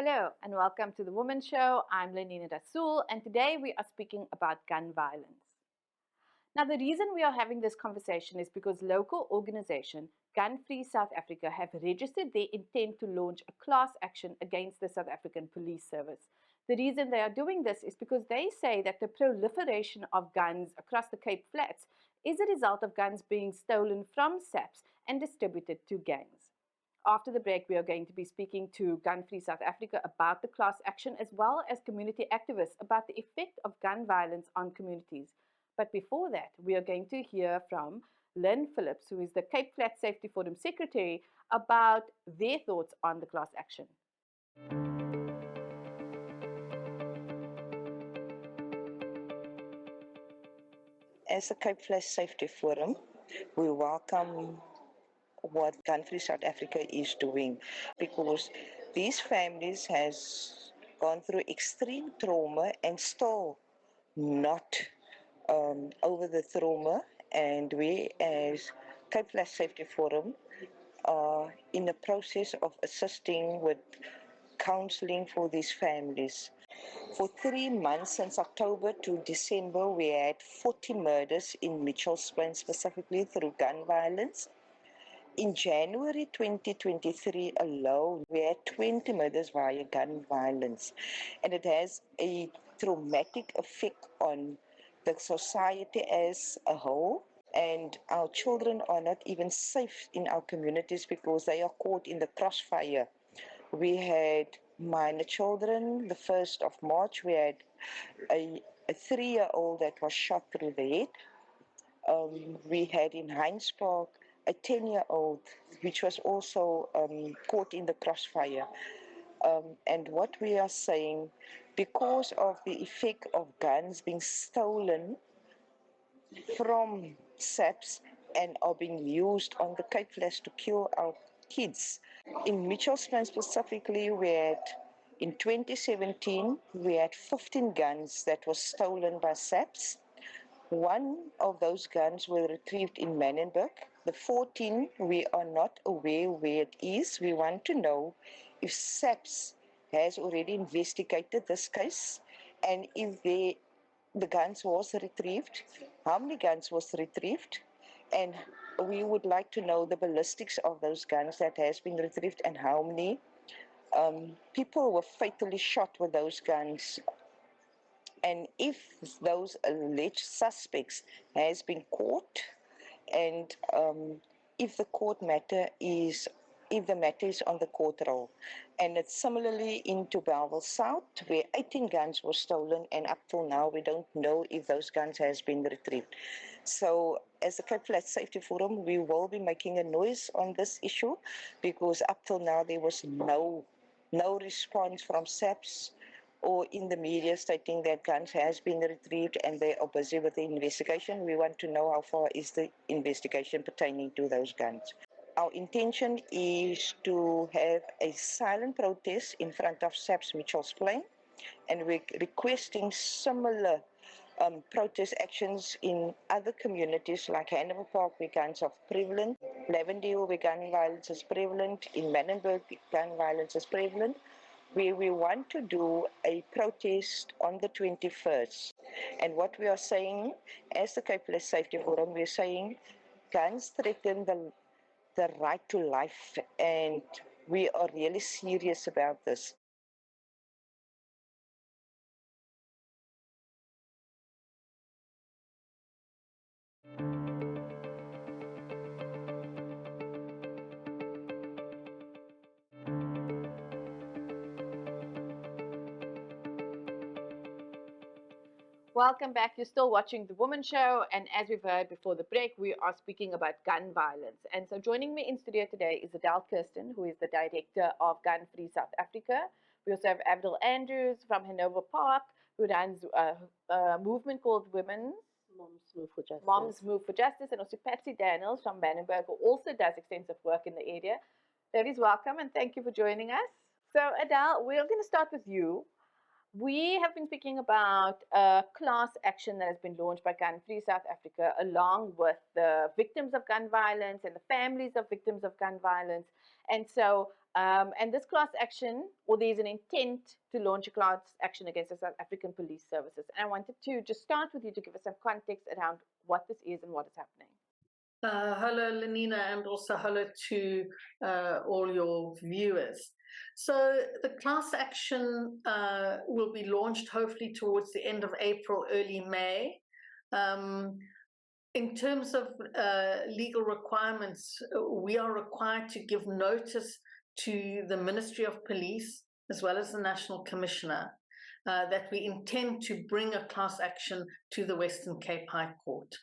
Hello and welcome to the Womxn Show. I'm Lenina Rassool and today we are speaking about gun violence. Now the reason we are having this conversation is because local organization Gun Free South Africa have registered their intent to launch a class action against the South African Police Service. The reason they are doing this is because they say that the proliferation of guns across the Cape Flats is a result of guns being stolen from SAPS and distributed to gangs. After the break, we are going to be speaking to Gun Free South Africa about the class action as well as community activists about the effect of gun violence on communities. But before that, we are going to hear from Lynn Phillips, who is the Cape Flats Safety Forum Secretary, about their thoughts on the class action. As a Cape Flats Safety Forum, we welcome what Gun Free South Africa is doing, because these families has gone through extreme trauma and still not over the trauma, and we as Cape Flats Safety Forum are in the process of assisting with counseling for these families. For 3 months, since October to December, we had 40 murders in Mitchell's Plain, specifically through gun violence. In January 2023 alone, we had 20 murders via gun violence, and it has a traumatic effect on the society as a whole, and our children are not even safe in our communities because they are caught in the crossfire. We had minor children. The 1st of March, we had a 3-year-old that was shot through the head. We had in Hines Park a 10-year-old, which was also caught in the crossfire. And what we are saying, because of the effect of guns being stolen from SAPS and are being used on the Cape Flats to kill our kids. In Mitchell's Plain specifically, in 2017, we had 15 guns that were stolen by SAPS. One of those guns were retrieved in Manenberg. The 14, we are not aware where it is. We want to know if SAPS has already investigated this case, and if the guns was retrieved, how many guns was retrieved, and we would like to know the ballistics of those guns that has been retrieved and how many people were fatally shot with those guns. And if those alleged suspects has been caught, and if the matter is on the court roll. And it's similarly into Bellville South, where 18 guns were stolen, and up till now we don't know if those guns has been retrieved. So as the Cape Flats Safety Forum, we will be making a noise on this issue, because up till now there was no response from SAPS or in the media stating that guns has been retrieved and they are busy with the investigation. We want to know how far is the investigation pertaining to those guns. Our intention is to have a silent protest in front of SAPS Mitchell's Plain, and we're requesting similar protest actions in other communities like Hanover Park, where guns are prevalent, Lavendale, where gun violence is prevalent, in Manenberg, gun violence is prevalent, where we want to do a protest on the 21st. And what we are saying, as the Cape Flats Safety Forum, we're saying guns threaten the right to life, and we are really serious about this. Welcome back. You're still watching The Womxn Show, and as we've heard before the break, we are speaking about gun violence. And so joining me in studio today is Adele Kirsten, who is the director of Gun Free South Africa. We also have Avril Andrews from Hanover Park, who runs a movement called Moms Move for Justice, and also Patsy Daniels from Manenberg, who also does extensive work in the area. Ladies, welcome, and thank you for joining us. So Adele, we're going to start with you. We have been speaking about a class action that has been launched by Gun Free South Africa, along with the victims of gun violence and the families of victims of gun violence. And so, and this class action, or there's an intent to launch a class action against the South African police services. And I wanted to just start with you to give us some context around what this is and what is happening. Hello, Lenina, and also hello to all your viewers. So the class action will be launched hopefully towards the end of April, early May. In terms of legal requirements, we are required to give notice to the Ministry of Police as well as the National Commissioner that we intend to bring a class action to the Western Cape High Court.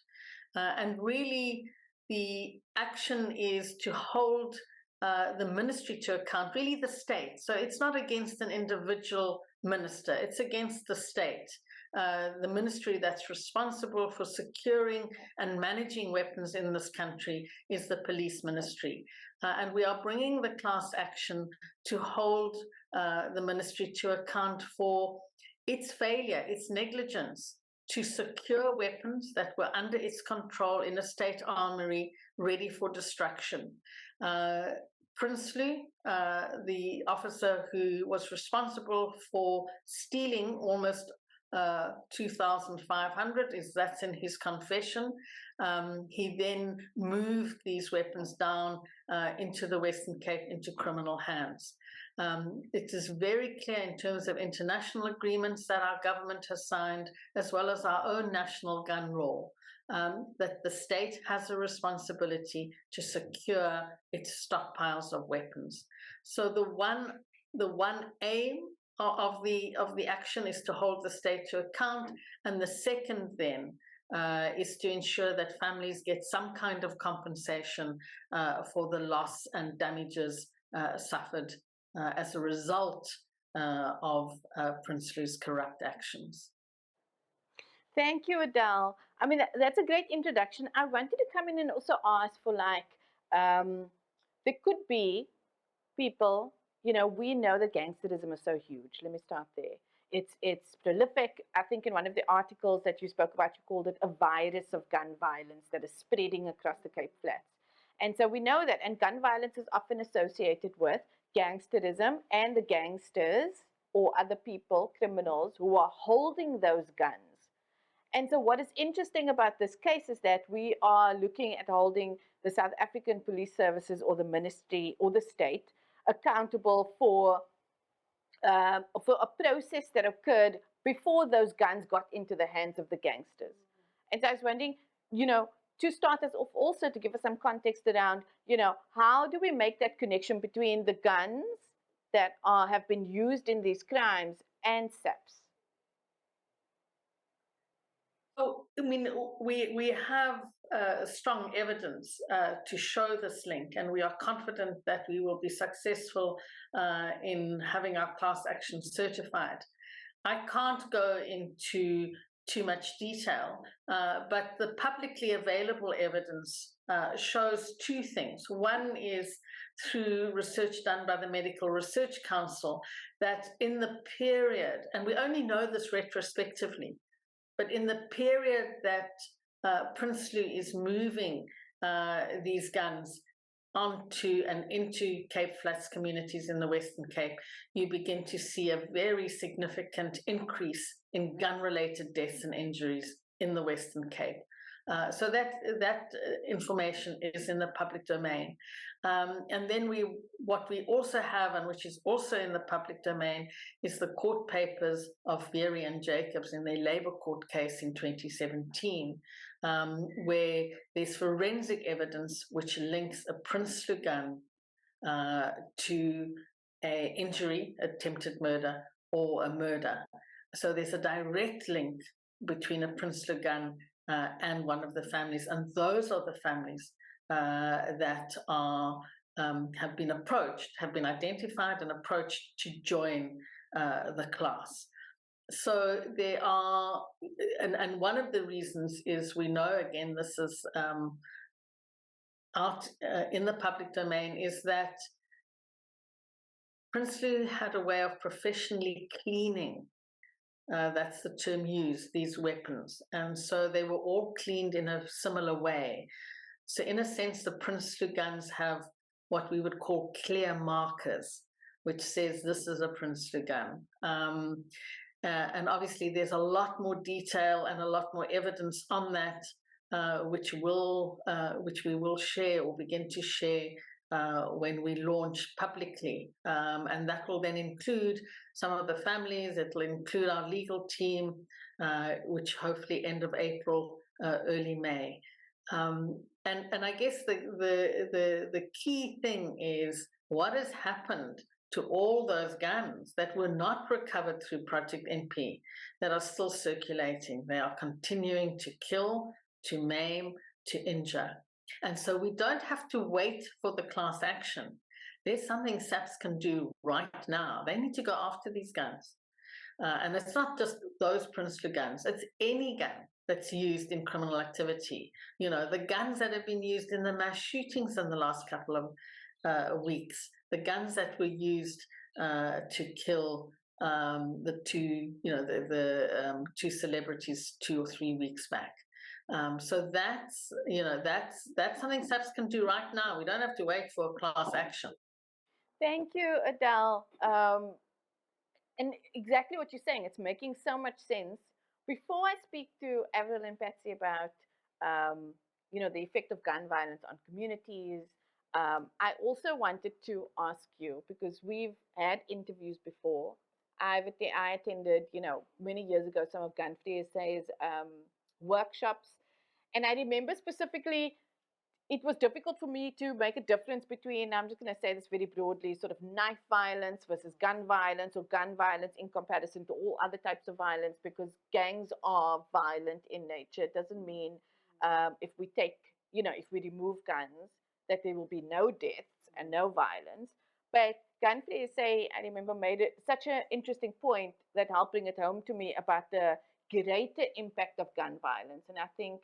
And really, the action is to hold the ministry to account, really the state. So it's not against an individual minister, it's against the state. The ministry that's responsible for securing and managing weapons in this country is the police ministry. And we are bringing the class action to hold the ministry to account for its failure, its negligence to secure weapons that were under its control in a state armory ready for destruction. Prinsloo, the officer who was responsible for stealing almost 2,500, that's in his confession. He then moved these weapons down into the Western Cape, into criminal hands. It is very clear in terms of international agreements that our government has signed, as well as our own national gun law, that the state has a responsibility to secure its stockpiles of weapons. So the one aim of the action is to hold the state to account, and the second then is to ensure that families get some kind of compensation for the loss and damages suffered as a result of Prinsloo's corrupt actions. Thank you, Adele. I mean, that's a great introduction. I wanted to come in and also ask for there could be people, we know that gangsterism is so huge. Let me start there. It's prolific. I think in one of the articles that you spoke about, you called it a virus of gun violence that is spreading across the Cape Flats. And so we know that, and gun violence is often associated with gangsterism and the gangsters or other people, criminals, who are holding those guns. And so what is interesting about this case is that we are looking at holding the South African Police Services or the ministry or the state accountable for a process that occurred before those guns got into the hands of the gangsters. And so I was wondering, to start us off also to give us some context around, how do we make that connection between the guns that have been used in these crimes and SAPS? Oh, I mean, we have strong evidence to show this link, and we are confident that we will be successful in having our class action certified. I can't go into too much detail, but the publicly available evidence shows two things. One is through research done by the Medical Research Council, that in the period, and we only know this retrospectively, but in the period that Prinsloo is moving these guns onto and into Cape Flats communities in the Western Cape, you begin to see a very significant increase in gun-related deaths and injuries in the Western Cape. So that information is in the public domain. And then what we also have, and which is also in the public domain, is the court papers of Beery and Jacobs in their Labour Court case in 2017, where there's forensic evidence which links a Prinsloo gun to an injury, attempted murder, or a murder. So there's a direct link between a Prinsloo gun and one of the families, and those are the families that have been identified and approached to join the class. So there are, and one of the reasons is we know, again, this is out in the public domain, is that Prinsloo had a way of professionally cleaning that's the term used, these weapons. And so they were all cleaned in a similar way. So in a sense, the Prinsloo guns have what we would call clear markers, which says this is a Prinsloo gun. And obviously there's a lot more detail and a lot more evidence on that, which we will share or begin to share when we launch publicly. And that will then include some of the families, it will include our legal team, which hopefully end of April, early May. And I guess the key thing is what has happened to all those guns that were not recovered through Project NP that are still circulating. They are continuing to kill, to maim, to injure. And so we don't have to wait for the class action. There's something SAPS can do right now. They need to go after these guns. And it's not just those Prinsloo guns, it's any gun that's used in criminal activity. You know, the guns that have been used in the mass shootings in the last couple of weeks, the guns that were used to kill the two, the two celebrities 2 or 3 weeks back. So that's something SAPS can do right now. We don't have to wait for class action. Thank you, Adele. And exactly what you're saying, it's making so much sense. Before I speak to Avril and Patsy about, the effect of gun violence on communities, I also wanted to ask you, because we've had interviews before. I attended, many years ago, some of Gun Free SA's workshops. And I remember specifically, it was difficult for me to make a difference between, I'm just going to say this very broadly, sort of knife violence versus gun violence, or gun violence in comparison to all other types of violence, because gangs are violent in nature. It doesn't mean if we remove guns, that there will be no deaths and no violence. But Gun Free SA, I remember, made it such an interesting point that helped bring it home to me about the greater impact of gun violence. And I think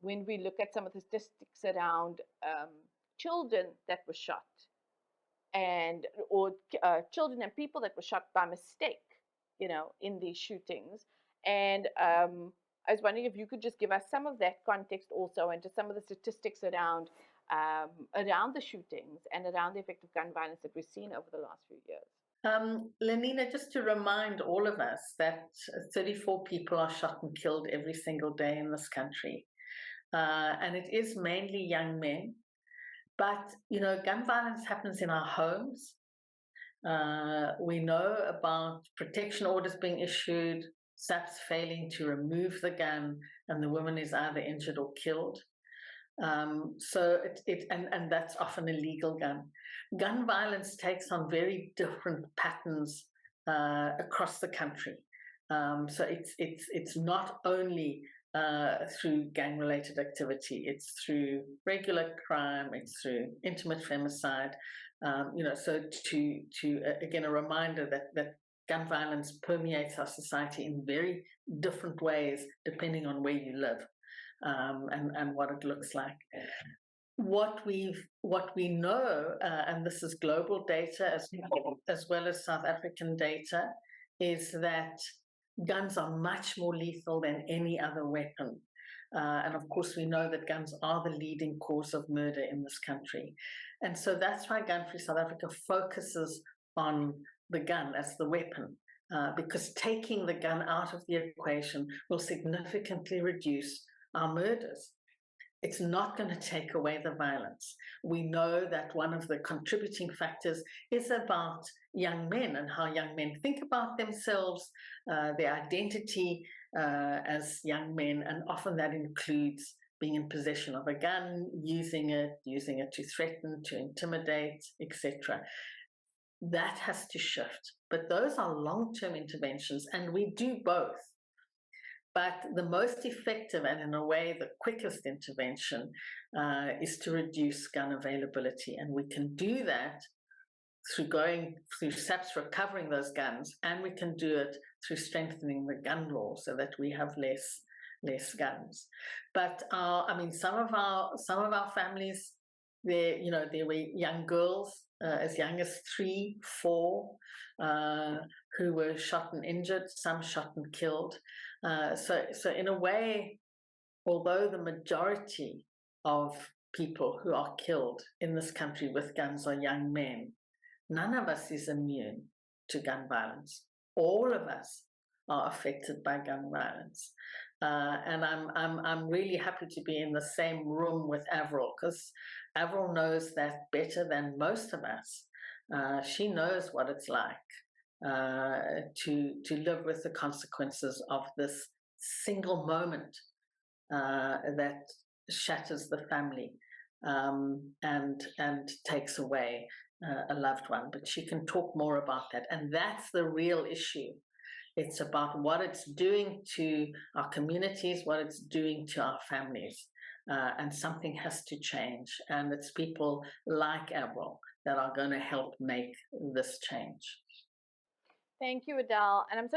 when we look at some of the statistics around children that were shot, or children and people that were shot by mistake, in these shootings. And I was wondering if you could just give us some of that context also, and just some of the statistics around the shootings and around the effect of gun violence that we've seen over the last few years. Lenina, just to remind all of us that 34 people are shot and killed every single day in this country. And it is mainly young men. But, gun violence happens in our homes. We know about protection orders being issued, SAPS failing to remove the gun, and the woman is either injured or killed. So and that's often a legal gun. Gun violence takes on very different patterns across the country. So it's not only through gang-related activity, it's through regular crime, it's through intimate femicide. So to again, a reminder that gun violence permeates our society in very different ways depending on where you live. And what it looks like. What we know, and this is global data as well as South African data, is that guns are much more lethal than any other weapon. And of course, we know that guns are the leading cause of murder in this country. And so that's why Gun Free South Africa focuses on the gun as the weapon. Because taking the gun out of the equation will significantly reduce our murders. It's not going to take away the violence. We know that one of the contributing factors is about young men and how young men think about themselves, their identity as young men, and often that includes being in possession of a gun, using it to threaten, to intimidate, etc. That has to shift. But those are long-term interventions, and we do both. But the most effective, and in a way the quickest intervention, is to reduce gun availability. And we can do that through SAPS recovering those guns, and we can do it through strengthening the gun law so that we have less guns. But some of our families there were young girls as young as 3, 4 who were shot and injured, some shot and killed. So in a way, although the majority of people who are killed in this country with guns are young men, none of us is immune to gun violence. All of us are affected by gun violence. And I'm really happy to be in the same room with Avril, because Avril knows that better than most of us. She knows what it's like to live with the consequences of this single moment that shatters the family and takes away a loved one. But she can talk more about that, and that's the real issue. It's about what it's doing to our communities, what it's doing to our families, and something has to change. And it's people like Avril that are going to help make this change. Thank you, Adele. And I'm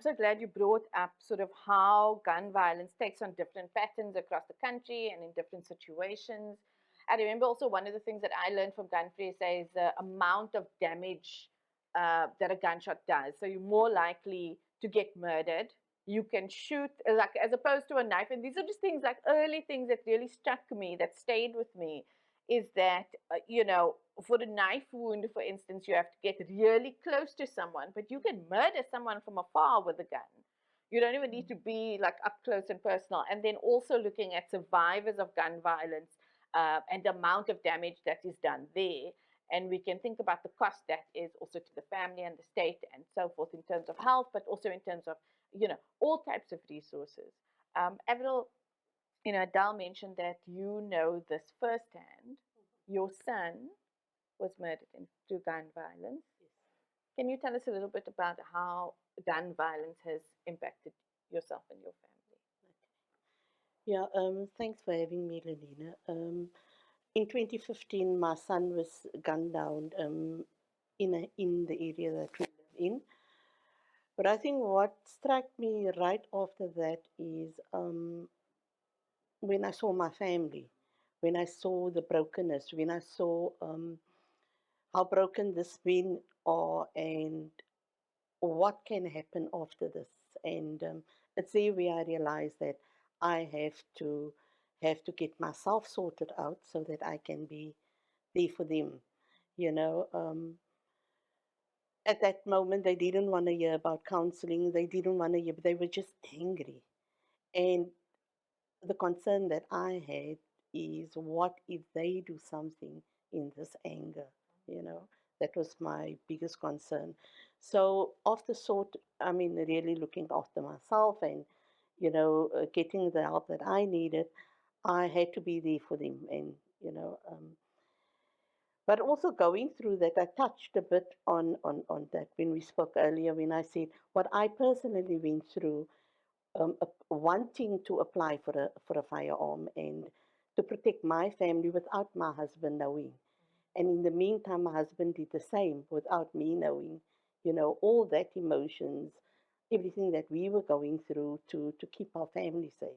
so glad you brought up sort of how gun violence takes on different patterns across the country and in different situations. I remember also one of the things that I learned from Gun Free SA is the amount of damage that a gunshot does. So you're more likely to get murdered. You can shoot, like, as opposed to a knife. And these are just things, like, early things that really struck me, that stayed with me, is that, for a knife wound, for instance, you have to get really close to someone, but you can murder someone from afar with a gun. You don't even need to be, like, up close and personal. And then also looking at survivors of gun violence and the amount of damage that is done there. And we can think about the cost that is also to the family and the state and so forth in terms of health, but also in terms of, all types of resources. Avril, Adele mentioned that you know this firsthand. Your son was murdered through gun violence. Can you tell us a little bit about how gun violence has impacted yourself and your family? Yeah, thanks for having me, Lenina. In 2015, my son was gunned down in the area that we live in. But I think what struck me right after that is when I saw my family, when I saw the brokenness, when I saw how broken this men are and what can happen after this. And it's there where I realized that I have to get myself sorted out so that I can be there for them. You know, at that moment they didn't want to hear about counseling. They didn't want to hear. They were just angry. And the concern that I had is, what if they do something in this anger? You know, that was my biggest concern. So after really looking after myself and, getting the help that I needed, I had to be there for them. And, but also going through that, I touched a bit on that when we spoke earlier, when I said what I personally went through, wanting to apply for a firearm and to protect my family without my husband knowing. And in the meantime, my husband did the same without me knowing, all that emotions, everything that we were going through to keep our family safe.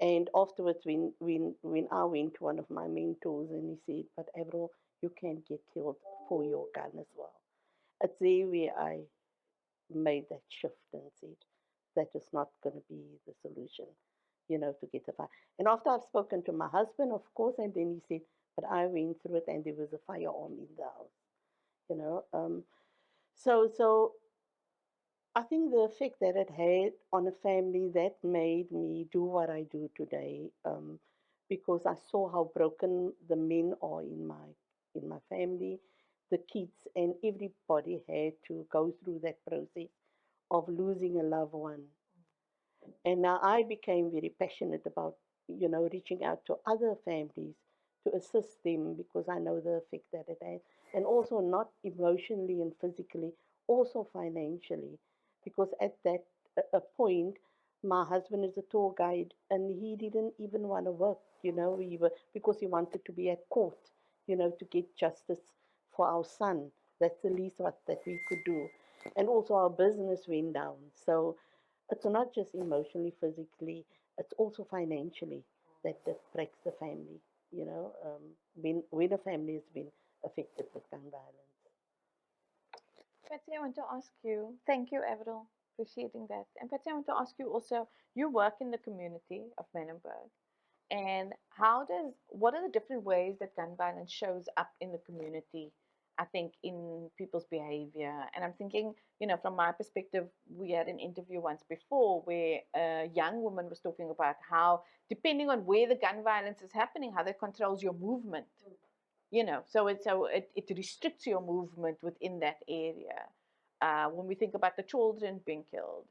And afterwards, when I went to one of my mentors and he said, "But Avril, you can get killed for your gun as well." It's there where I made that shift and said, that is not going to be the solution, to get a fire. And after I've spoken to my husband, of course, and then he said, "But I went through it and there was a firearm in the house, you know." So I think the effect that it had on a family that made me do what I do today, because I saw how broken the men are in my family, the kids, and everybody had to go through that process of losing a loved one. And now I became very passionate about, reaching out to other families to assist them, because I know the effect that it has. And also not emotionally and physically, also financially. Because at that a point, my husband is a tour guide and he didn't even want to work, because he wanted to be at court, to get justice for our son. That's the least that we could do. And also our business went down. So it's not just emotionally, physically, it's also financially that breaks the family. when a family has been affected with gun violence. Patsy, I want to ask you, thank you, Avril, appreciating that. And Patsy, I want to ask you also, you work in the community of Menenberg, and what are the different ways that gun violence shows up in the community? I think in people's behavior. And I'm thinking, from my perspective, we had an interview once before where a young woman was talking about how, depending on where the gun violence is happening, how that controls your movement. So it restricts your movement within that area. When we think about the children being killed,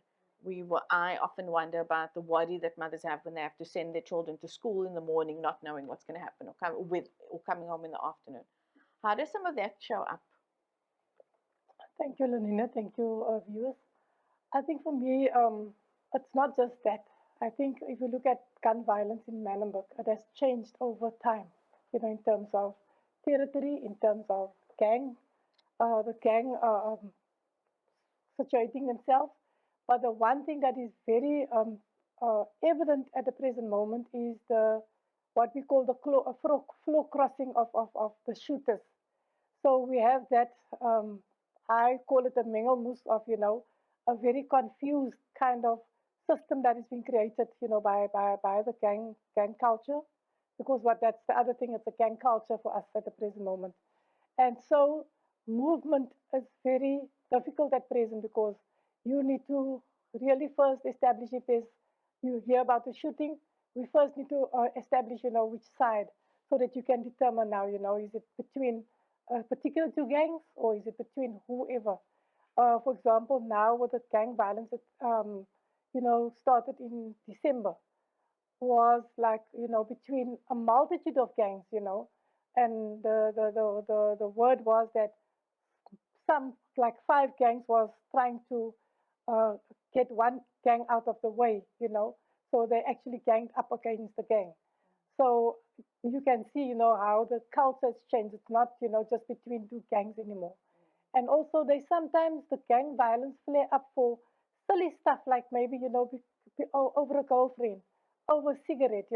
I often wonder about the worry that mothers have when they have to send their children to school in the morning, not knowing what's going to happen, or coming home in the afternoon. How does some of that show up? Thank you, Lenina. Thank you, viewers. I think for me, it's not just that. I think if you look at gun violence in Menenberg, it has changed over time, in terms of territory, in terms of the gang situating themselves. But the one thing that is very evident at the present moment is what we call the floor crossing of the shooters. So we have that, I call it a mengelmoes of, a very confused kind of system that is being created, by the gang culture. Because that's the other thing, it's a gang culture for us at the present moment. And so movement is very difficult at present because you need to really first establish you hear about the shooting, we first need to establish, which side, so that you can determine now, is it between particular two gangs or is it between whoever? For example, now with the gang violence, it, started in December, was like, between a multitude of gangs, and the word was that some, like 5 gangs, was trying to get one gang out of the way, so they actually ganged up against the gang. So you can see, how the culture has changed. It's not, just between two gangs anymore. And also, the gang violence flare up for silly stuff like maybe, over a girlfriend, over a cigarette,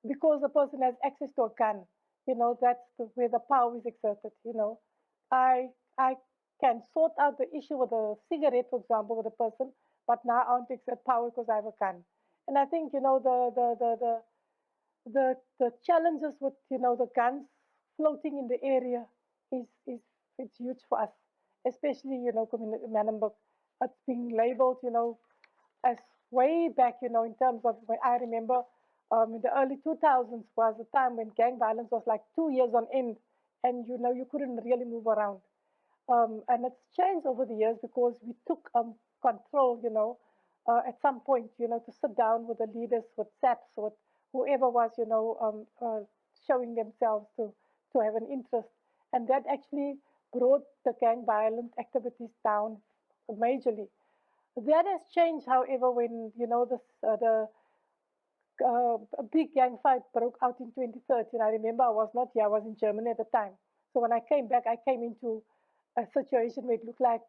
because the person has access to a gun. That's where the power is exerted. I can sort out the issue with a cigarette, for example, with a person, but now I want to exert power because I have a gun. And I think, the challenges with, the guns floating in the area is it's huge for us, especially, Menenberg. It's being labeled, as way back, in terms of when I remember, in the early 2000s was a time when gang violence was like 2 years on end, and you couldn't really move around. And it's changed over the years because we took control, at some point, to sit down with the leaders, with SAPS, with whoever was, showing themselves to have an interest. And that actually brought the gang violent activities down majorly. That has changed, however, when, a big gang fight broke out in 2013. I remember I was not here, I was in Germany at the time. So when I came back, I came into a situation where it looked like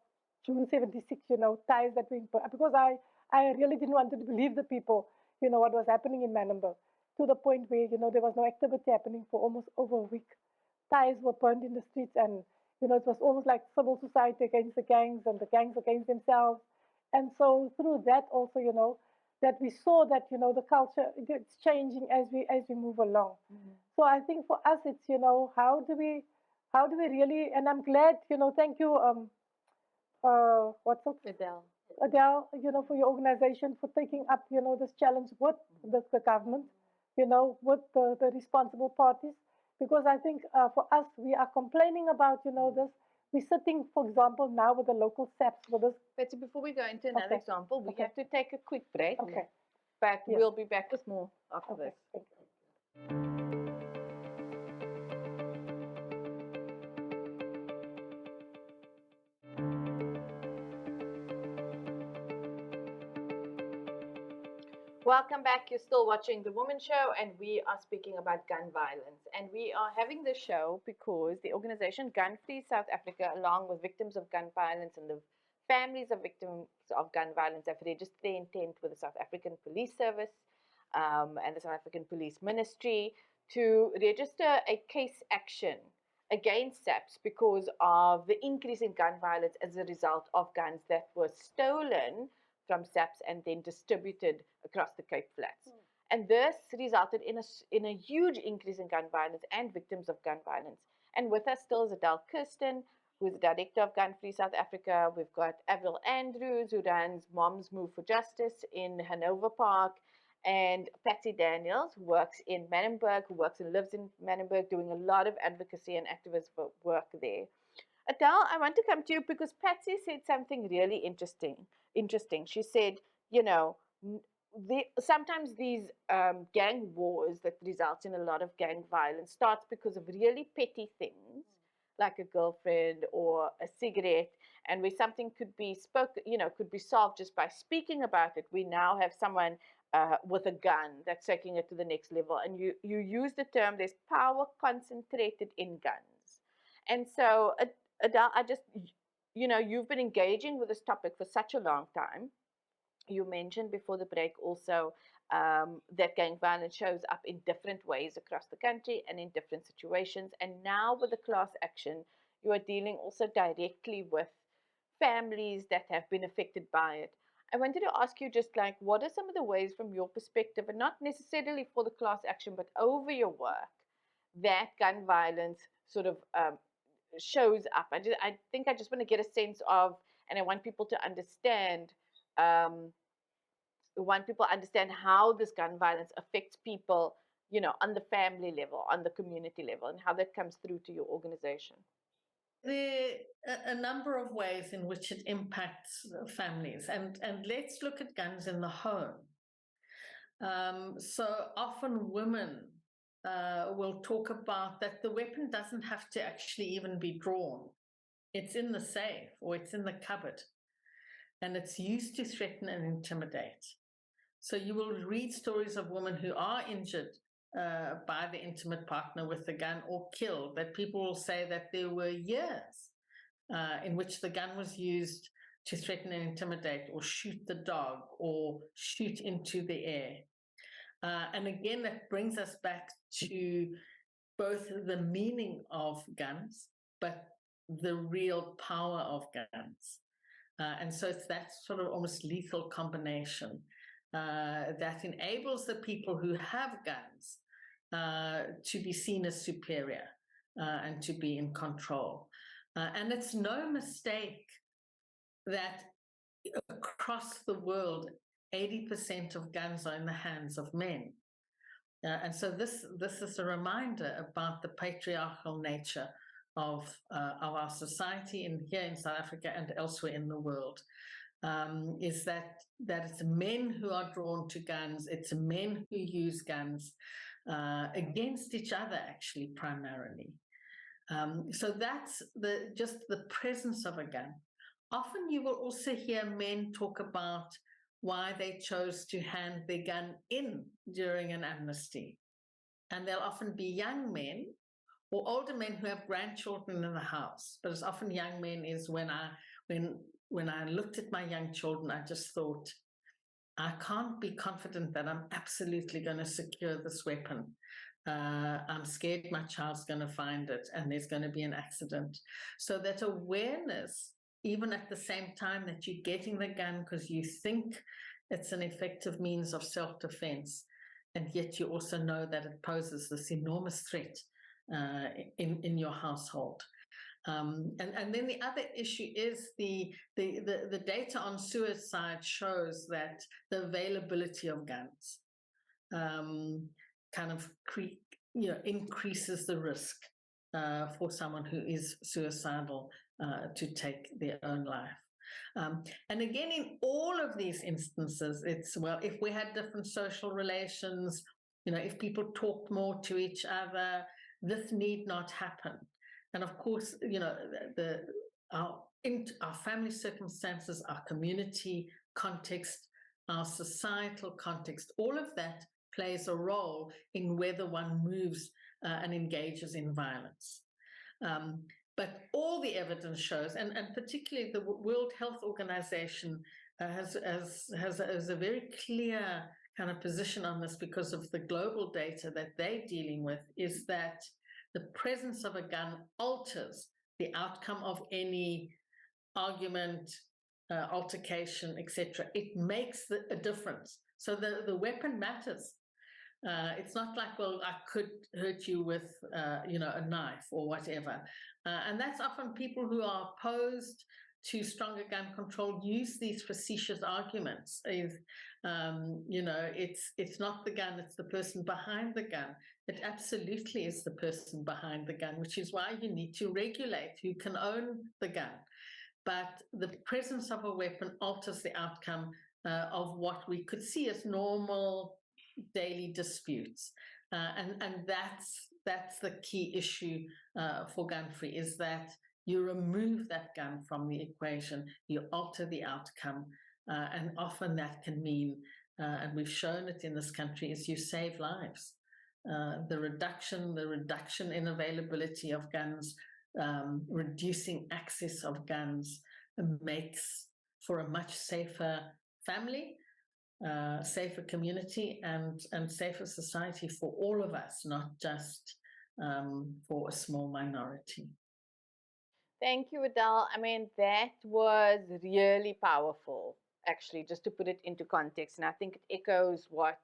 June 76, ties that we, because I really didn't want to believe the people, what was happening in Menenberg, to the point where, there was no activity happening for almost over a week. Ties were burned in the streets, and, it was almost like civil society against the gangs and the gangs against themselves. And so through that also, that we saw that, the culture, it's changing as we move along. So I think for us, it's, how do we really, and I'm glad, thank you, what's up? Adele, for your organization, for taking up, this challenge with the government, with the responsible parties. Because I think for us, we are complaining about, this. We're sitting, for example, now with the local SAPS with us. Betsy, before we go into another example, we have to take a quick break. Okay. But we'll be back with more after this. Thank you. Welcome back. You're still watching The Womxn Show, and we are speaking about gun violence. And we are having this show because the organization Gun Free South Africa, along with victims of gun violence and the families of victims of gun violence, have registered their intent with the South African Police Service and the South African Police Ministry to register a case action against SAPS because of the increase in gun violence as a result of guns that were stolen from SAPS and then distributed across the Cape Flats. And this resulted in a huge increase in gun violence and victims of gun violence. And with us still is Adele Kirsten, who's the director of Gun Free South Africa. We've got Avril Andrews, who runs Moms Move for Justice in Hanover Park, and Patsy Daniels, who works in Manenberg, who works and lives in Manenberg, doing a lot of advocacy and activist work there. Adele, I want to come to you because Patsy said something really interesting. She said, you know, sometimes these gang wars that results in a lot of gang violence starts because of really petty things, like a girlfriend or a cigarette, and where something could be could be solved just by speaking about it. We now have someone with a gun that's taking it to the next level. And you use the term, there's power concentrated in guns. And so, Adele, you've been engaging with this topic for such a long time. You mentioned before the break also that gang violence shows up in different ways across the country and in different situations. And now with the class action, you are dealing also directly with families that have been affected by it. I wanted to ask you just like, what are some of the ways from your perspective, and not necessarily for the class action, but over your work, that gun violence sort of shows up? I think I just want to get a sense of, and I want people to understand, how this gun violence affects people, on the family level, on the community level, and how that comes through to your organization. There are a number of ways in which it impacts families, and let's look at guns in the home. So often women will talk about that the weapon doesn't have to actually even be drawn. It's in the safe or it's in the cupboard, and it's used to threaten and intimidate. So you will read stories of women who are injured by the intimate partner with the gun or killed, that people will say that there were years in which the gun was used to threaten and intimidate, or shoot the dog, or shoot into the air. And again, that brings us back to both the meaning of guns, but the real power of guns. And so it's that sort of almost lethal combination that enables the people who have guns to be seen as superior and to be in control. And it's no mistake that across the world, 80% of guns are in the hands of men. And so this is a reminder about the patriarchal nature of our society here in South Africa and elsewhere in the world. Is that it's men who are drawn to guns, it's men who use guns against each other, actually, primarily. So that's just the presence of a gun. Often you will also hear men talk about why they chose to hand their gun in during an amnesty. And they'll often be young men or older men who have grandchildren in the house. But it's often young men. Is when I looked at my young children, I just thought, I can't be confident that I'm absolutely going to secure this weapon. I'm scared my child's going to find it and there's going to be an accident. So that awareness, even at the same time that you're getting the gun because you think it's an effective means of self-defense, and yet you also know that it poses this enormous threat in your household. And then the other issue is the data on suicide shows that the availability of guns kind of increases the risk for someone who is suicidal to take their own life. And again, in all of these instances, it's, well, if we had different social relations, if people talked more to each other, this need not happen. And of course, our family circumstances, our community context, our societal context, all of that plays a role in whether one moves and engages in violence. But all the evidence shows, and particularly the World Health Organization has a very clear kind of position on this because of the global data that they're dealing with, is that the presence of a gun alters the outcome of any argument, altercation, etc. It makes a difference. So the weapon matters. It's not like, well, I could hurt you with, a knife or whatever. And that's often people who are opposed to stronger gun control use these facetious arguments. It's not the gun, it's the person behind the gun. It absolutely is the person behind the gun, which is why you need to regulate who can own the gun. But the presence of a weapon alters the outcome of what we could see as normal daily disputes. And that's the key issue for gun-free, is that you remove that gun from the equation, you alter the outcome, and often that can mean, and we've shown it in this country, is you save lives. The reduction in availability of guns, reducing access of guns makes for a much safer family, safer community, and safer society for all of us, not just for a small minority. Thank you, Adele. I mean, that was really powerful, actually, just to put it into context. And I think it echoes what,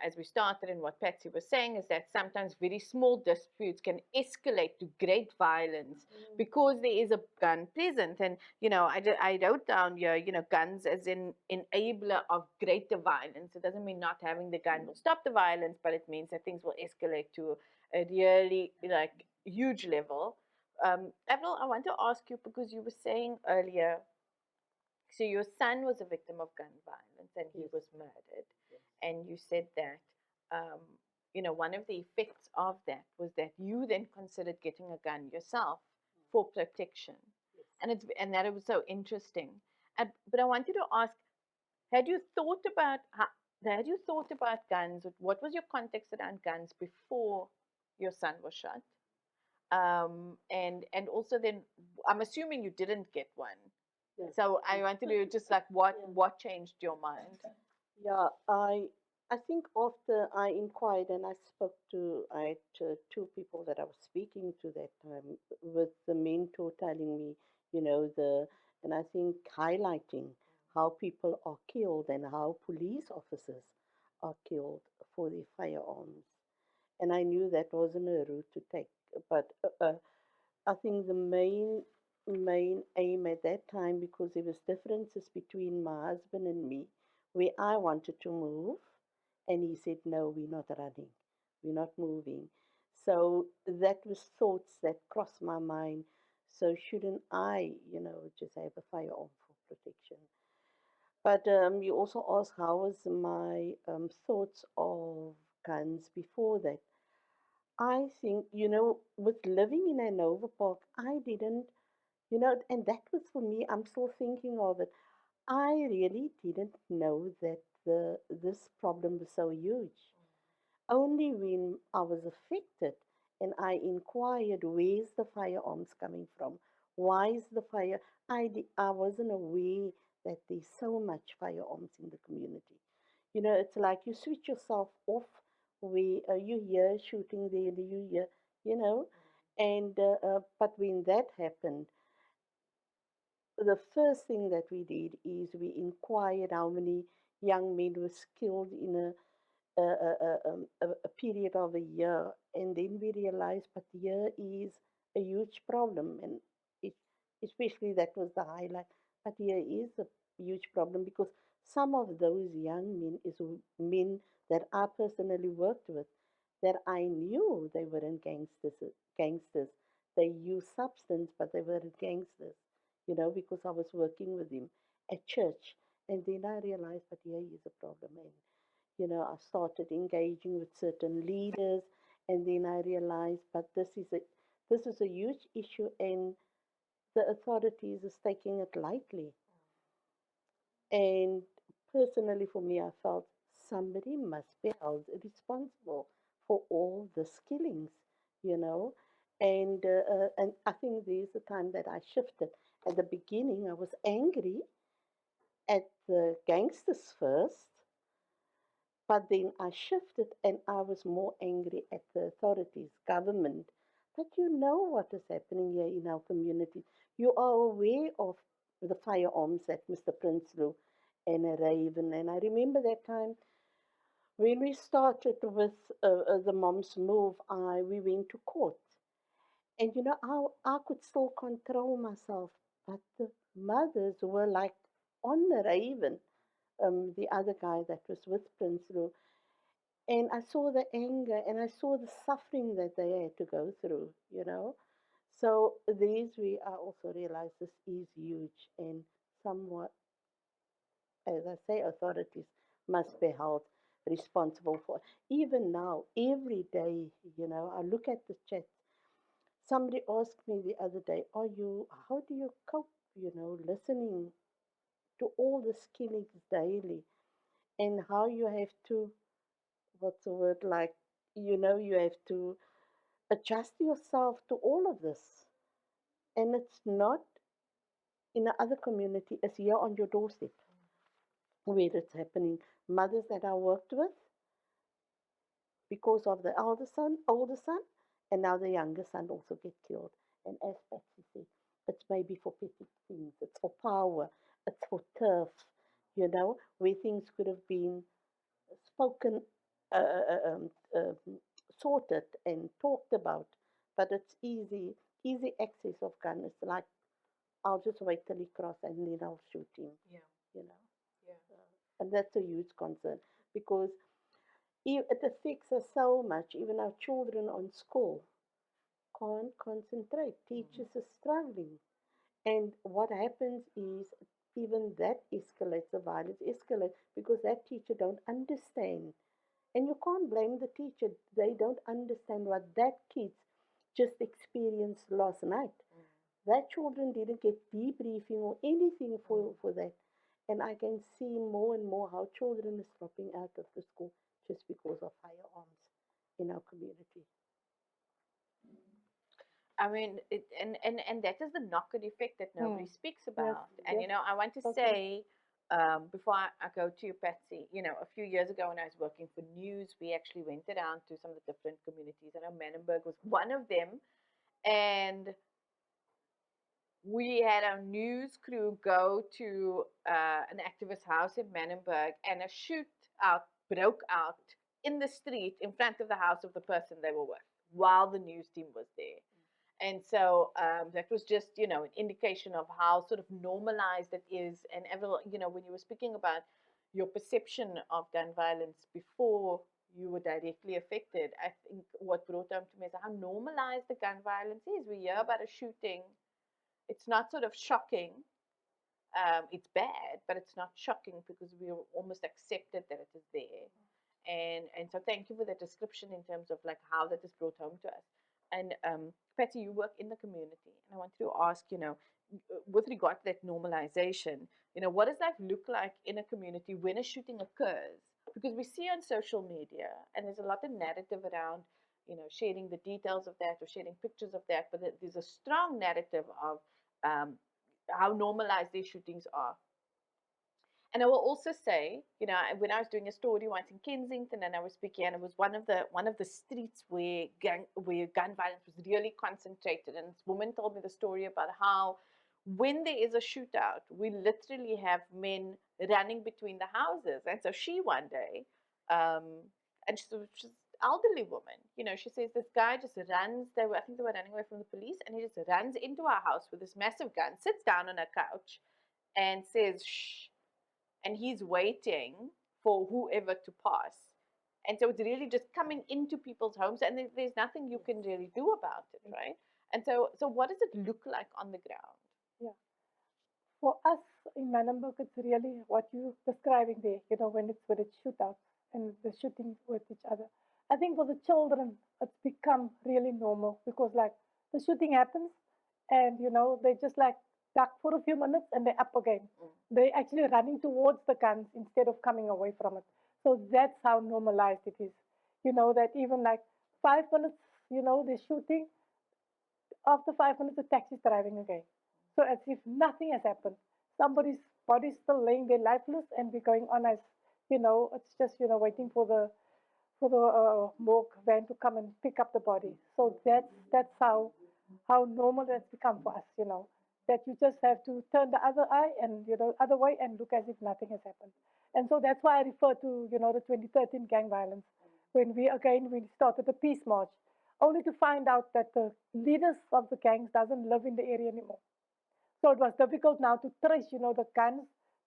as we started and what Patsy was saying, is that sometimes very small disputes can escalate to great violence because there is a gun present. And, I wrote down here, guns as an enabler of greater violence. It doesn't mean not having the gun will stop the violence, but it means that things will escalate to a really, huge level. Avril, I want to ask you, because you were saying earlier, so your son was a victim of gun violence and he was murdered. And you said that, one of the effects of that was that you then considered getting a gun yourself for protection. And that it was so interesting. But I wanted to ask, had you thought about guns? What was your context around guns before your son was shot? And also then I'm assuming you didn't get one. Yes. So I wanted to just what changed your mind? Yeah, I think after I inquired and I had two people that I was speaking to that time, with the mentor telling me, and I think highlighting how people are killed and how police officers are killed for their firearms. And I knew that wasn't a route to take. But I think the main aim at that time, because there was differences between my husband and me, where I wanted to move, and he said, "No, we're not running, we're not moving." So that was thoughts that crossed my mind. So shouldn't I, just have a firearm for protection? But you also asked how was my thoughts of guns before that. I think, with living in Hanover Park, I didn't, and that was for me, I'm still thinking of it. I really didn't know that this problem was so huge. Only when I was affected and I inquired, where's the firearms coming from? Why is the fire? I wasn't aware that there's so much firearms in the community. It's like you switch yourself off where you hear shooting there, you hear, and but when that happened, the first thing that we did is we inquired how many young men were killed in a period of a year, and then we realized, but here is a huge problem, and it, especially that was the highlight. But here is a huge problem because some of those young men is men that I personally worked with, that I knew they weren't gangsters. Gangsters, they used substance, but they weren't gangsters. Because I was working with him at church, and then I realized, but here is a problem, and I started engaging with certain leaders, and then I realized, but this is a huge issue, and the authorities is taking it lightly. And personally, for me, I felt somebody must be held responsible for all these killings, you know. And I think there's a time that I shifted. At the beginning, I was angry at the gangsters first, But then I shifted and I was more angry at the authorities, government. But you know what is happening here in our community. You are aware of the firearms at Mr. Prinsloo and a Raven. And I remember that time when we started with the mom's move, we went to court. And you know, I could still control myself, but the mothers were like on the Raven, the other guy that was with Prinsloo. And I saw the anger and I saw the suffering that they had to go through, you know. So these we I also realized this is huge and somewhat, as I say, authorities must be held responsible for. Even now, every day, you know, I look at the chat. Somebody asked me the other day, how do you cope, you know, listening to all these killings daily and how you have to, what's the word, like, you know, you have to adjust yourself to all of this. And it's not in the other community, it's here on your doorstep where it's happening. Mothers that I worked with because of the older son, and now the younger son also get killed. And as Patsy said, it's maybe for petty things, it's for power, it's for turf, you know, where things could have been spoken, uh, uh, um, um, sorted and talked about, but it's easy access of gun. It's like, I'll just wait till he cross and then I'll shoot him, Yeah. you know. Yeah. And that's a huge concern because it affects us so much. Even our children on school can't concentrate. Teachers are struggling. And what happens is even that escalates, the violence escalates because that teacher don't understand. And you can't blame the teacher. They don't understand what that kids just experienced last night. That children didn't get debriefing or anything for that. And I can see more and more how children is dropping out of the school just because of firearms in our community. I mean, and that is the knock-on effect that nobody speaks Yes, about. And, yes, you know, I want to totally. say, before I go to you, Patsy, you know, a few years ago when I was working for news, we actually went around to some of the different communities. I know Manenberg was one of them. And we had our news crew go to an activist house in Manenberg, and a shootout broke out in the street in front of the house of the person they were with while the news team was there. And so that was just, you know, an indication of how sort of normalized it is. And Avril, you know, when you were speaking about your perception of gun violence before you were directly affected, I think what brought home to me is how normalized the gun violence is. We hear about a shooting. It's not sort of shocking. It's bad, but it's not shocking because we almost accepted that it is there. And so thank you for that description in terms of like how that is brought home to us. And Patty, you work in the community, and I wanted to ask, you know, with regard to that normalization, you know, what does that look like in a community when a shooting occurs? Because we see on social media, and there's a lot of narrative around, you know, sharing the details of that or sharing pictures of that, but there's a strong narrative of um, how normalized these shootings are. And I will also say, you know, when I was doing a story once in Kensington, and I was speaking, and it was one of the streets where gun violence was really concentrated. And this woman told me the story about how when there is a shootout, we literally have men running between the houses. And so she one day, um, and she's an elderly woman, you know, she says this guy just runs. I think they were running away from the police, and he just runs into our house with this massive gun, sits down on a couch, and says, "Shh." And he's waiting for whoever to pass. And so it's really just coming into people's homes, and there's nothing you can really do about it, right? And so what does it look like on the ground? Yeah. For us in Manenberg, it's really what you're describing there, you know, when it's shootouts and the shooting with each other. I think for the children, it's become really normal because like the shooting happens and, you know, they just like duck for a few minutes and they're up again. They're actually running towards the guns instead of coming away from it. So that's how normalized it is. You know, that even like 5 minutes, you know, they're shooting. After 5 minutes, the taxi's driving again. So as if nothing has happened. Somebody's body is still laying there lifeless, and we're going on as It's just waiting for the morgue van to come and pick up the body. So that's how normal that's become for us. That you just have to turn the other eye and other way and look as if nothing has happened. And so that's why I refer to the 2013 gang violence, when we started the peace march, only to find out that the leaders of the gangs doesn't live in the area anymore. So it was difficult now to trace the guns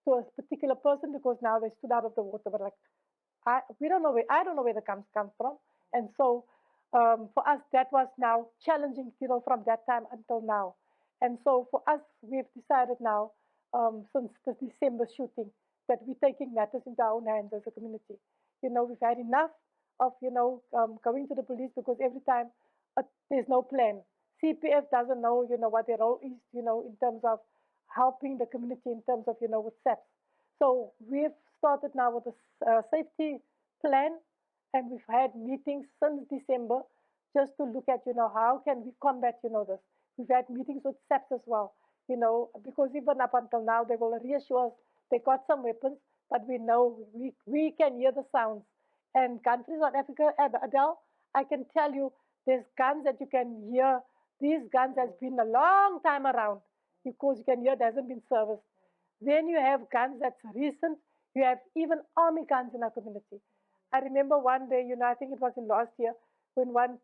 to a particular person, because now they stood out of the water. But like, we don't know where I don't know where the guns come from, and so for us that was now challenging, from that time until now. And so for us, we've decided now, since the December shooting, that we're taking matters into our own hands as a community. We've had enough of going to the police, because every time there's no plan. CPF doesn't know what their role is, in terms of helping the community, in terms of with SAPS. So we've started now with a safety plan, and we've had meetings since December, just to look at how can we combat this. We've had meetings with SAPS as well, because even up until now they will reassure us they got some weapons, but we know we can hear the sounds. And Gun-Free South Africa, Adele, I can tell you, there's guns that you can hear. These guns has been a long time around, because you can hear it hasn't been serviced. Then you have guns that's recent. You have even army guns in our community. I remember one day, I think it was in last year, when one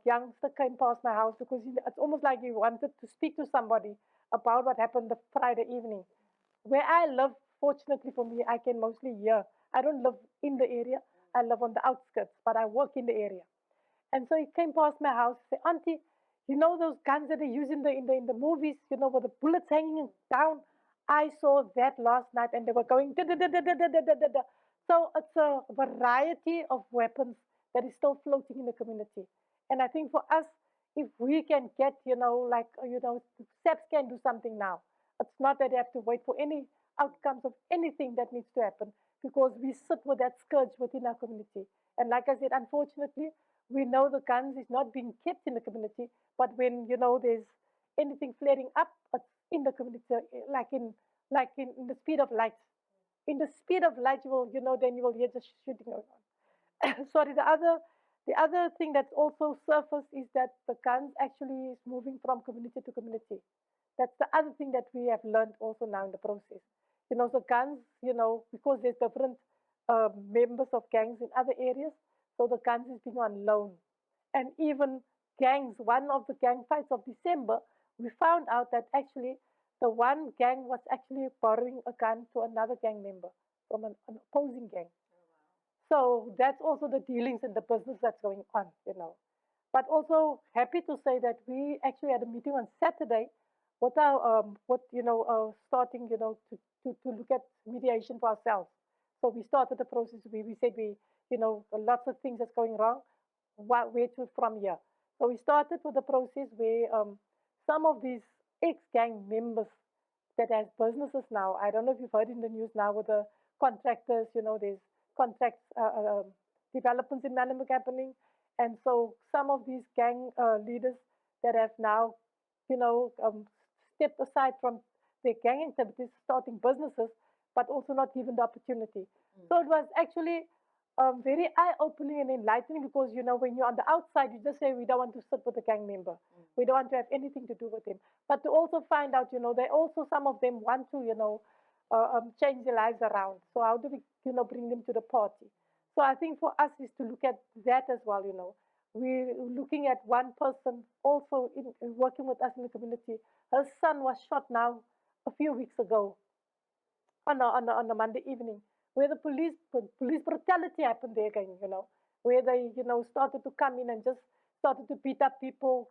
youngster came past my house, because it's almost like he wanted to speak to somebody about what happened the Friday evening. Where I live, fortunately for me, I can mostly hear. I don't live in the area. I live on the outskirts, but I work in the area. And so he came past my house, said, "Auntie, you know those guns that they use in the movies, with the bullets hanging down? I saw that last night, and they were going da da da da da da da da da." So it's a variety of weapons that is still floating in the community. And I think for us, if we can get, SAPS can do something now. It's not that they have to wait for any outcomes of anything that needs to happen, because we sit with that scourge within our community. And like I said, unfortunately, we know the guns is not being kept in the community, but when there's anything flaring up, it's in the community, like in the speed of light. In the speed of light, then you will hear the shooting going on. Sorry, the other thing that's also surfaced is that the guns actually is moving from community to community. That's the other thing that we have learned also now in the process. The guns, because there's different members of gangs in other areas, so the guns is being on loan. And even gangs, one of the gang fights of December, we found out that actually the one gang was actually borrowing a gun to another gang member from an opposing gang. So that's also the dealings and the business that's going on. But also happy to say that we actually had a meeting on Saturday with our, starting, to look at mediation for ourselves. So we started the process. We said lots of things that's going wrong. Where to from here? So we started with the process where some of these ex-gang members that has businesses now. I don't know if you've heard in the news now with the contractors. There's contracts developments in Manamuk happening, and so some of these gang leaders that have now, stepped aside from their gang activities, starting businesses, but also not given the opportunity. So it was actually very eye-opening and enlightening, because when you're on the outside, you just say we don't want to sit with a gang member, we don't want to have anything to do with him. But to also find out, they also, some of them want to, change their lives around. So how do we, bring them to the party? So I think for us is to look at that as well. We're looking at one person also working with us in the community. Her son was shot now a few weeks ago on a Monday evening, where the police brutality happened there again, where they, started to come in and just started to beat up people,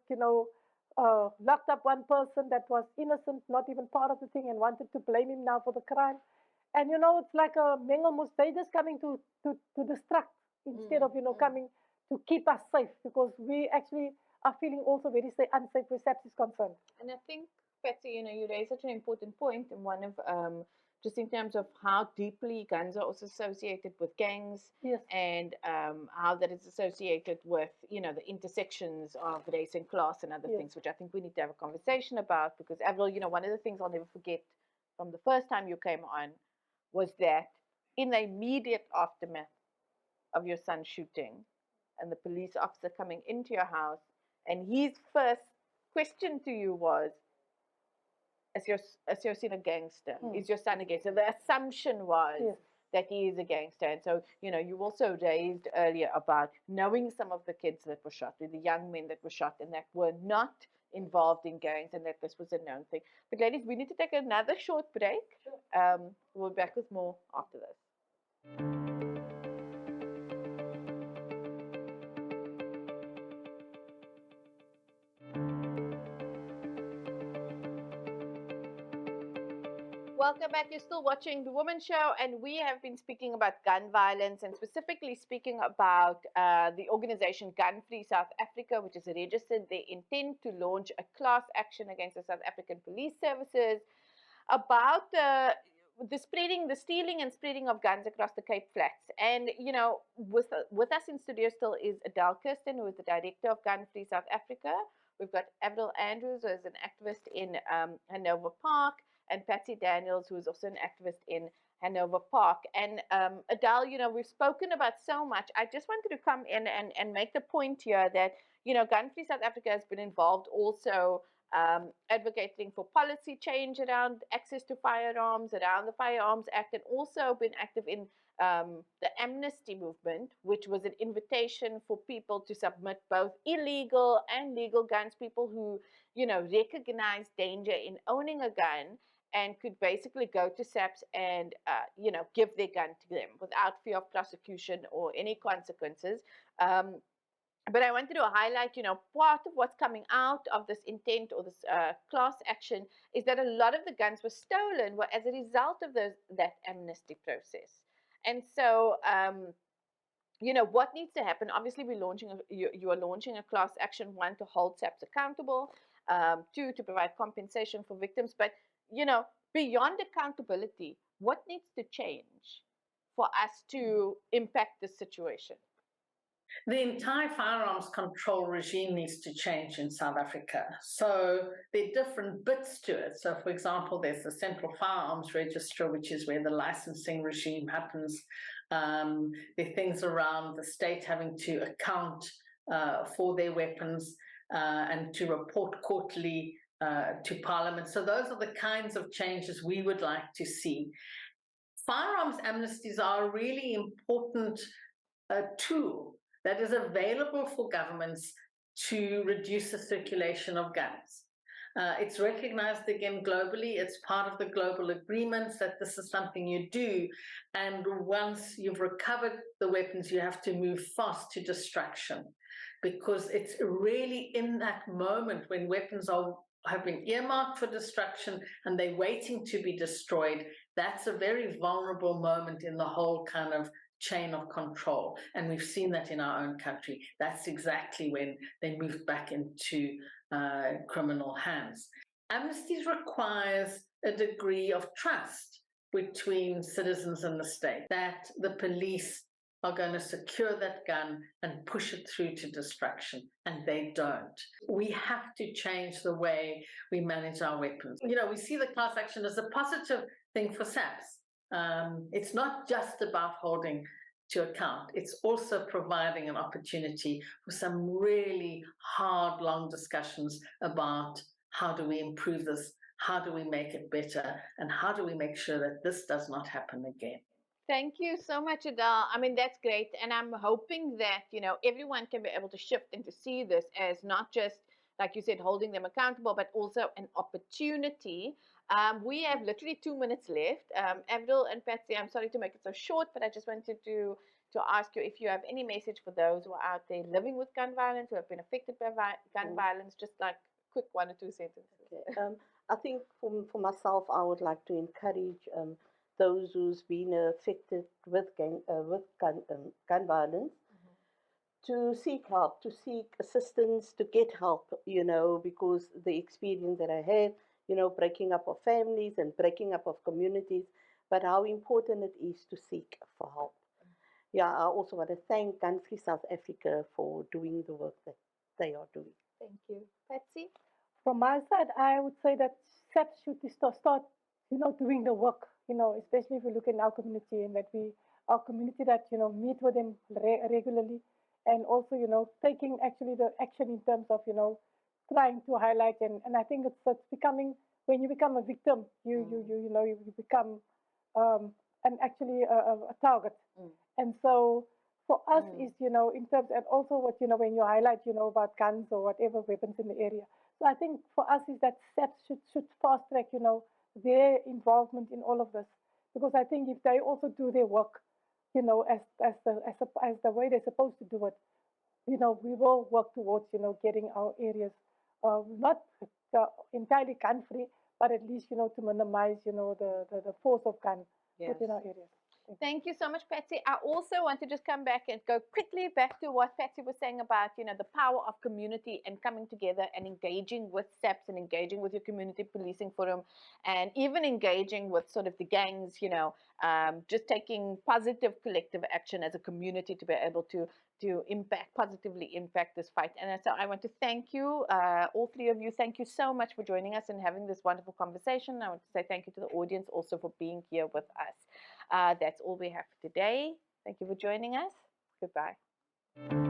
locked up one person that was innocent, not even part of the thing, and wanted to blame him now for the crime. And it's like a mengamus, they just coming to distract instead of, coming to keep us safe, because we actually are feeling also very unsafe where SAPS is concerned. And I think, Patsy, you raise such an important point, and one of just in terms of how deeply guns are also associated with gangs, Yes. and how that is associated with, the intersections of race and class and other Yes. things, which I think we need to have a conversation about, because Avril, one of the things I'll never forget from the first time you came on was that in the immediate aftermath of your son's shooting and the police officer coming into your house, and his first question to you was, is your son a gangster? Is your son a gangster? The assumption was that he is a gangster. And so, you also raised earlier about knowing some of the kids that were shot, the young men that were shot, and that were not involved in gangs, and that this was a known thing. But ladies, we need to take another short break. We'll be back with more after this. Welcome back. You're still watching The Womxn Show, and we have been speaking about gun violence, and specifically speaking about the organization Gun Free South Africa, which has registered their intent to launch a class action against the South African police services about the stealing and spreading of guns across the Cape Flats. And, with us in studio still is Adele Kirsten, who is the director of Gun Free South Africa. We've got Avril Andrews, who is an activist in Hanover Park, and Patsy Daniels, who is also an activist in Hanover Park. And Adele, we've spoken about so much. I just wanted to come in and make the point here that, Gun Free South Africa has been involved also advocating for policy change around access to firearms, around the Firearms Act, and also been active in the amnesty movement, which was an invitation for people to submit both illegal and legal guns, people who, recognize danger in owning a gun and could basically go to SAPS and, give their gun to them without fear of prosecution or any consequences. But I wanted to highlight, part of what's coming out of this intent or this class action is that a lot of the guns were stolen as a result of that amnesty process. And so, what needs to happen? Obviously, you are launching a class action, one, to hold SAPS accountable, two, to provide compensation for victims. But, beyond accountability, what needs to change for us to impact this situation? The entire firearms control regime needs to change in South Africa. So there are different bits to it. So, for example, there's the Central Firearms Register, which is where the licensing regime happens. There are things around the state having to account for their weapons and to report quarterly to Parliament. So those are the kinds of changes we would like to see. Firearms amnesties are a really important tool that is available for governments to reduce the circulation of guns. It's recognized again globally. It's part of the global agreements that this is something you do. And once you've recovered the weapons, you have to move fast to destruction, because it's really in that moment when weapons have been earmarked for destruction and they're waiting to be destroyed. That's a very vulnerable moment in the whole kind of chain of control, and we've seen that in our own country. That's exactly when they moved back into criminal hands. Amnesties requires a degree of trust between citizens and the state, that the police are going to secure that gun and push it through to destruction, and they don't. We have to change the way we manage our weapons. We see the class action as a positive thing for SAPS. It's not just about holding to account. It's also providing an opportunity for some really hard, long discussions about how do we improve this, how do we make it better, and how do we make sure that this does not happen again. Thank you so much, Adele. I mean, that's great. And I'm hoping that, everyone can be able to shift and to see this as not just, like you said, holding them accountable, but also an opportunity. We have literally 2 minutes left. Avril and Patsy, I'm sorry to make it so short, but I just wanted to ask you if you have any message for those who are out there living with gun violence, who have been affected by gun violence, just like quick 1 or 2 sentences. Okay. I think for myself, I would like to encourage those who's been affected with gun violence to seek help, to seek assistance, to get help, because the experience that I had, breaking up of families and breaking up of communities, but how important it is to seek for help. Yeah, I also want to thank Gun Free South Africa for doing the work that they are doing. Thank you. Patsy? From my side, I would say that SAPS should start doing the work, especially if we look in our community and that our community that, meet with them regularly, and also, taking actually the action in terms of, trying to highlight, and I think it's becoming, when you become a victim, you become and actually a target. And so for us is, in terms, and also what, when you highlight, about guns or whatever weapons in the area. So I think for us is that SAPS should fast track, their involvement in all of this. Because I think if they also do their work, as the way they're supposed to do it, we will work towards, getting our areas not entirely gun free, but at least, to minimize, the force of gun within our areas. Thank you so much, Patsy. I also want to just come back and go quickly back to what Patsy was saying about, the power of community and coming together and engaging with SAPS and engaging with your community policing forum, and even engaging with sort of the gangs, just taking positive collective action as a community to be able to positively impact this fight. And so I want to thank you, all three of you. Thank you so much for joining us and having this wonderful conversation. I want to say thank you to the audience also for being here with us. That's all we have for today. Thank you for joining us. Goodbye.